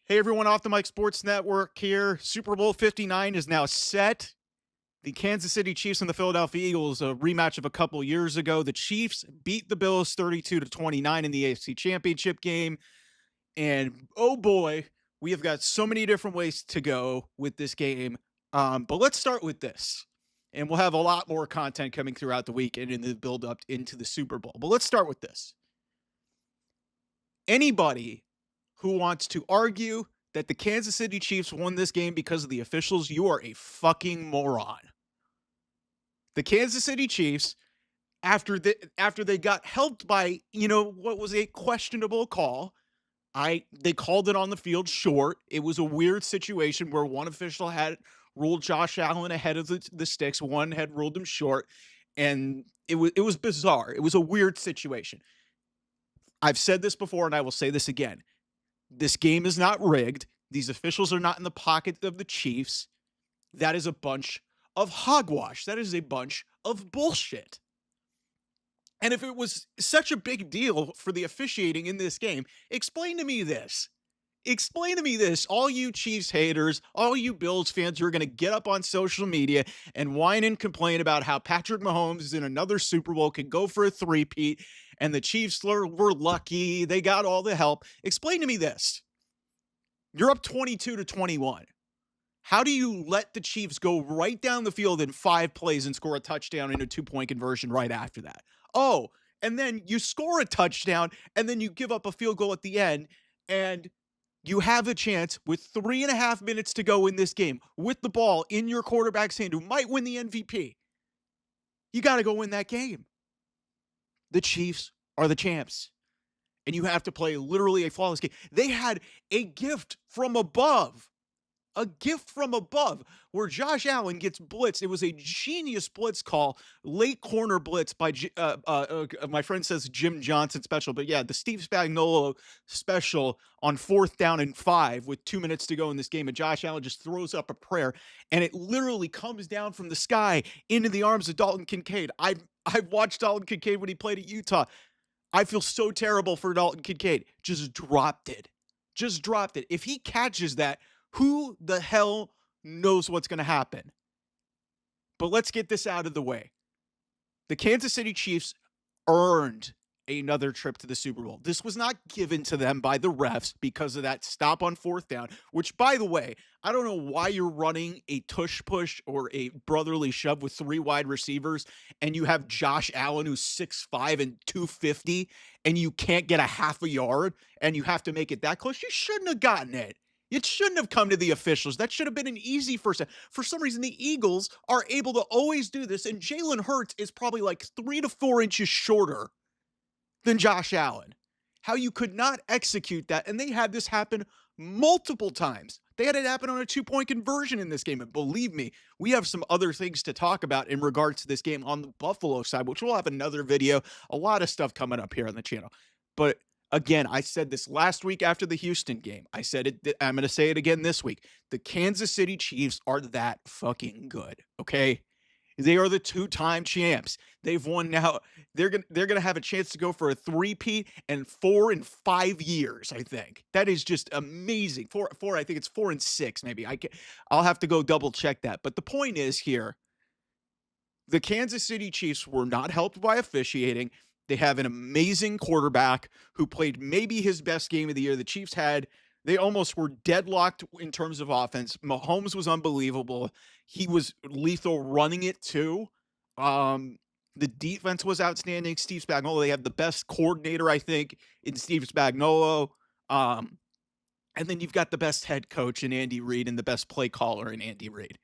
Hey everyone, off the Mike Sports Network here. Super Bowl 59 is now set. The Kansas City Chiefs and the Philadelphia Eagles, a rematch of a couple years ago. The Chiefs beat the Bills 32-29 in the AFC Championship game. And oh boy, we have got so many different ways to go with this game. But let's start with this. And we'll have a lot more content coming throughout the week and in the build up into the Super Bowl. But let's start with this. Anybody who wants to argue that the Kansas City Chiefs won this game because of the officials, you are a fucking moron. The Kansas City Chiefs, after they got helped by, what was a questionable call, they called it on the field short. It was a weird situation where one official had ruled Josh Allen ahead of the sticks, one had ruled him short, and it was bizarre. It was a weird situation. I've said this before and I will say this again. This game is not rigged. These officials are not in the pocket of the Chiefs. That is a bunch of hogwash. That is a bunch of bullshit. And if it was such a big deal for the officiating in this game, explain to me this. Explain to me this, all you Chiefs haters, all you Bills fans who are going to get up on social media and whine and complain about how Patrick Mahomes is in another Super Bowl, can go for a three-peat, and the Chiefs were lucky, they got all the help. Explain to me this. You're up 22-21. How do you let the Chiefs go right down the field in 5 plays and score a touchdown in a 2-point conversion right after that? Oh, and then you score a touchdown, and then you give up a field goal at the end, and you have a chance with 3.5 minutes to go in this game with the ball in your quarterback's hand who might win the MVP. You got to go win that game. The Chiefs are the champs, and you have to play literally a flawless game. They had a gift from above. A gift from above where Josh Allen gets blitzed. It was a genius blitz call, late corner blitz by, my friend says Jim Johnson special, but yeah, the Steve Spagnuolo special on 4th down and 5 with 2 minutes to go in this game. And Josh Allen just throws up a prayer and it literally comes down from the sky into the arms of Dalton Kincaid. I've watched Dalton Kincaid when he played at Utah. I feel so terrible for Dalton Kincaid. Just dropped it. If he catches that, who the hell knows what's going to happen? But let's get this out of the way. The Kansas City Chiefs earned another trip to the Super Bowl. This was not given to them by the refs because of that stop on 4th down, which, by the way, I don't know why you're running a tush push or a brotherly shove with 3 wide receivers and you have Josh Allen who's 6'5" and 250 and you can't get a half a yard and you have to make it that close. You shouldn't have gotten it. It shouldn't have come to the officials. That should have been an easy first down. For some reason, the Eagles are able to always do this, and Jalen Hurts is probably like 3 to 4 inches shorter than Josh Allen. How you could not execute that, and they had this happen multiple times. They had it happen on a 2-point conversion in this game, and believe me, we have some other things to talk about in regards to this game on the Buffalo side, which we'll have another video, a lot of stuff coming up here on the channel. But again, I said this last week after the Houston game. I said it. I'm going to say it again this week. The Kansas City Chiefs are that fucking good, okay? They are the 2-time champs. They've won now. They're gonna have a chance to go for a three-peat and 4 in 5 years, I think. That is just amazing. I think it's 4 and 6 maybe. I'll have to go double check that. But the point is here, the Kansas City Chiefs were not helped by officiating. They have an amazing quarterback who played maybe his best game of the year. The Chiefs they almost were deadlocked in terms of offense. Mahomes was unbelievable. He was lethal running it too. The defense was outstanding. Steve Spagnuolo, they have the best coordinator, I think, in Steve Spagnuolo. And then you've got the best head coach in Andy Reid and the best play caller in Andy Reid.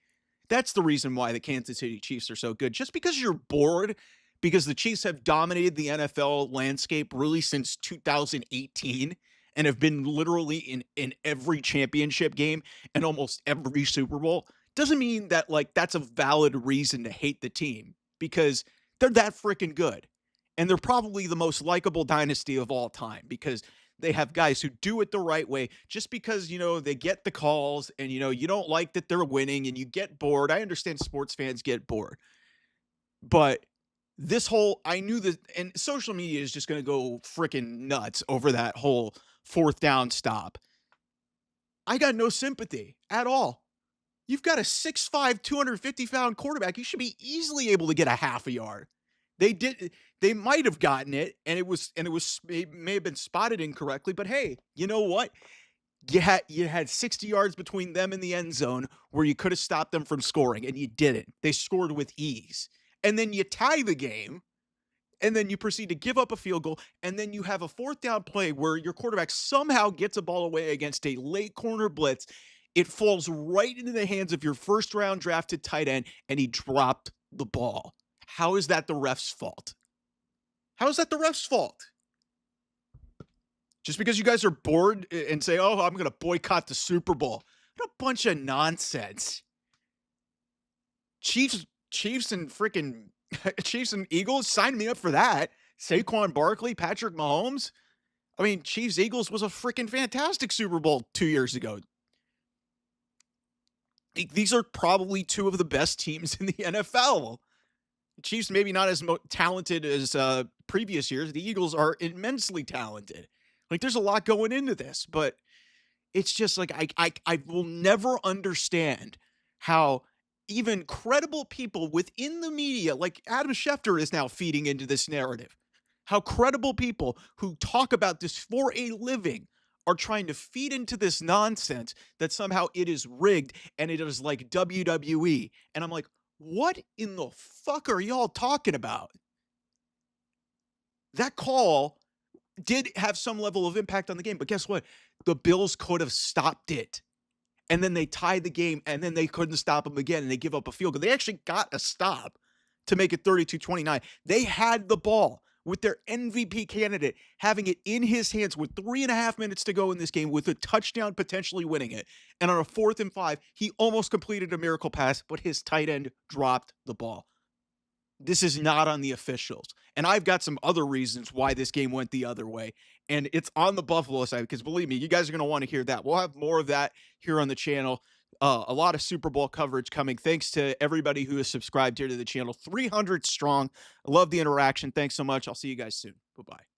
That's the reason why the Kansas City Chiefs are so good. Just because you're bored, because the Chiefs have dominated the NFL landscape really since 2018 and have been literally in every championship game and almost every Super Bowl, doesn't mean that that's a valid reason to hate the team, because they're that freaking good. And they're probably the most likable dynasty of all time because they have guys who do it the right way. Just because, they get the calls and, you don't like that they're winning and you get bored. I understand sports fans get bored. But I knew that, and social media is just going to go freaking nuts over that whole 4th down stop. I got no sympathy at all. You've got a 6'5", 250-pound quarterback. You should be easily able to get a half a yard. They did. They might have gotten it, and it may have been spotted incorrectly. But hey, you know what? You had 60 yards between them and the end zone where you could have stopped them from scoring, and you didn't. They scored with ease, and then you tie the game, and then you proceed to give up a field goal, and then you have a fourth down play where your quarterback somehow gets a ball away against a late corner blitz. It falls right into the hands of your first round drafted tight end, and he dropped the ball. How is that the ref's fault? How is that the ref's fault? Just because you guys are bored and say, oh, I'm going to boycott the Super Bowl. What a bunch of nonsense. Chiefs and freaking Chiefs and Eagles, sign me up for that. Saquon Barkley, Patrick Mahomes. I mean, Chiefs Eagles was a freaking fantastic Super Bowl 2 years ago. These are probably two of the best teams in the NFL. Chiefs maybe not as talented as previous years. The Eagles are immensely talented. Like, there's a lot going into this, but it's just like I will never understand how even credible people within the media, like Adam Schefter, is now feeding into this narrative. How credible people who talk about this for a living are trying to feed into this nonsense that somehow it is rigged and it is like WWE. And I'm like, what in the fuck are y'all talking about? That call did have some level of impact on the game, but guess what? The Bills could have stopped it. And then they tied the game, and then they couldn't stop them again, and they give up a field goal. They actually got a stop to make it 32-29. They had the ball with their MVP candidate having it in his hands with 3.5 minutes to go in this game with a touchdown potentially winning it. And on a 4th and 5, he almost completed a miracle pass, but his tight end dropped the ball. This is not on the officials. And I've got some other reasons why this game went the other way. And it's on the Buffalo side because, believe me, you guys are going to want to hear that. We'll have more of that here on the channel. A lot of Super Bowl coverage coming. Thanks to everybody who has subscribed here to the channel. 300 strong. I love the interaction. Thanks so much. I'll see you guys soon. Bye-bye.